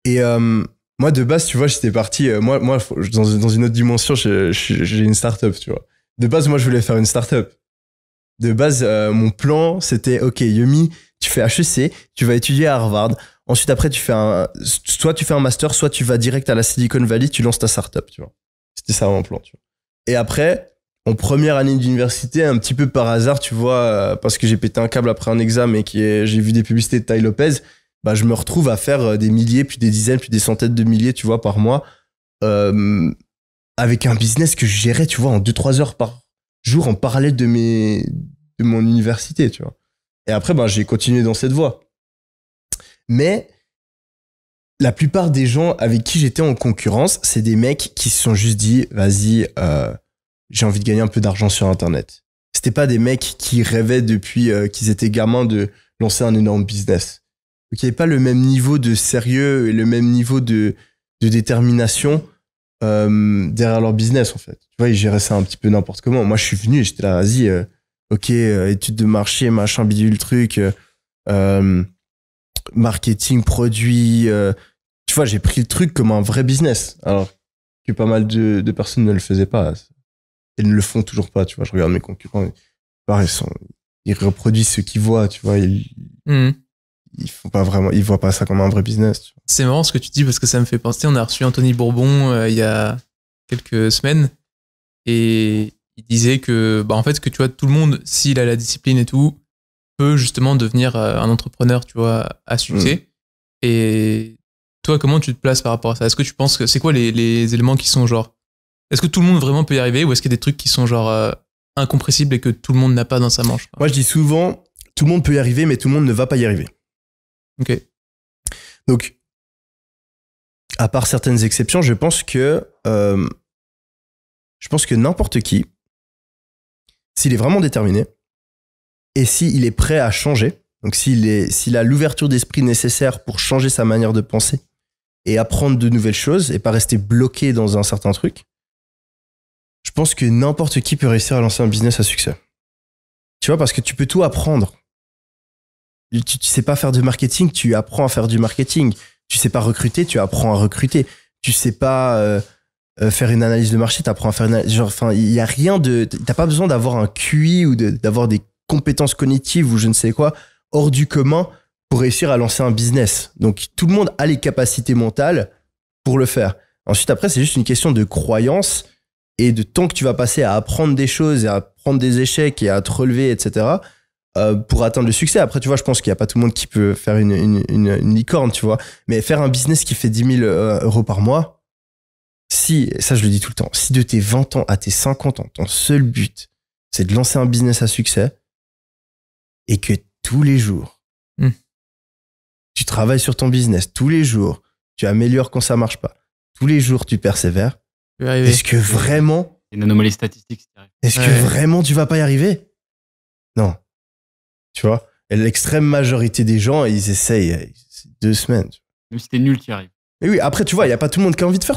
Et moi, de base, tu vois, j'étais parti. Moi, dans une autre dimension, j'ai une startup, tu vois. De base, moi, je voulais faire une startup. De base, mon plan, c'était OK, Yumi, tu fais HEC, tu vas étudier à Harvard. Ensuite, après, soit tu fais un master, soit tu vas direct à la Silicon Valley, tu lances ta startup, tu vois. C'était ça mon plan, tu vois. Et après, en première année d'université, un petit peu par hasard, tu vois, parce que j'ai pété un câble après un examen et j'ai vu des publicités de Tai Lopez, bah, je me retrouve à faire des milliers, puis des dizaines, puis des centaines de milliers, tu vois, par mois, avec un business que je gérais, tu vois, en 2-3 heures par jour en parallèle de mon université, tu vois. Et après, ben, j'ai continué dans cette voie. Mais la plupart des gens avec qui j'étais en concurrence, c'est des mecs qui se sont juste dit, vas-y, j'ai envie de gagner un peu d'argent sur Internet. C'était pas des mecs qui rêvaient depuis qu'ils étaient gamins de lancer un énorme business. Donc il n'y avait pas le même niveau de sérieux et le même niveau de détermination derrière leur business, en fait. Tu vois, ils géraient ça un petit peu n'importe comment. Moi, je suis venu et j'étais là, vas-y, OK, études de marché, machin, bidule, truc, marketing, produit. Tu vois, j'ai pris le truc comme un vrai business. Alors que pas mal de personnes ne le faisaient pas. Et ne le font toujours pas, tu vois. Je regarde mes concurrents, pareil, ils reproduisent ce qu'ils voient, tu vois. Ils font pas vraiment, ils voient pas ça comme un vrai business. Tu vois. C'est marrant ce que tu dis parce que ça me fait penser, on a reçu Anthony Bourbon il y a quelques semaines et il disait que, bah, en fait, que tu vois, tout le monde, s'il a la discipline et tout, peut justement devenir un entrepreneur, tu vois, à succès. Et toi, comment tu te places par rapport à ça? Est-ce que tu penses que c'est quoi les éléments qui sont genre, est-ce que tout le monde vraiment peut y arriver ou est-ce qu'il y a des trucs qui sont genre incompressibles et que tout le monde n'a pas dans sa manche, quoi? Moi, je dis souvent, tout le monde peut y arriver, mais tout le monde ne va pas y arriver. Ok. Donc, à part certaines exceptions, je pense que n'importe qui, s'il est vraiment déterminé et s'il est prêt à changer, donc s'il a l'ouverture d'esprit nécessaire pour changer sa manière de penser et apprendre de nouvelles choses et pas rester bloqué dans un certain truc, je pense que n'importe qui peut réussir à lancer un business à succès. Tu vois, parce que tu peux tout apprendre. Tu sais pas faire de marketing, tu apprends à faire du marketing. Tu sais pas recruter, tu apprends à recruter. Tu sais pas faire une analyse de marché, tu apprends à faire une analyse. Genre, enfin, il y a rien de. T'as pas besoin d'avoir un QI ou d'avoir des compétences cognitives ou je ne sais quoi hors du commun pour réussir à lancer un business. Donc, tout le monde a les capacités mentales pour le faire. Ensuite, après, c'est juste une question de croyance et de temps que tu vas passer à apprendre des choses et à prendre des échecs et à te relever, etc. Pour atteindre le succès. Après, tu vois, je pense qu'il n'y a pas tout le monde qui peut faire une licorne, tu vois. Mais faire un business qui fait 10 000 euros par mois, ça je le dis tout le temps, si de tes 20 ans à tes 50 ans, ton seul but, c'est de lancer un business à succès et que tous les jours, tu travailles sur ton business, tous les jours, tu améliores quand ça marche pas, tous les jours, tu persévères, est-ce que vraiment... Une anomalie statistique. Est-ce que vraiment tu vas pas y arriver? Non. Tu vois, et l'extrême majorité des gens, ils essayent 2 semaines. Même si t'es nul, tu y arrives. Mais oui, après, tu vois, il n'y a pas tout le monde qui a envie de faire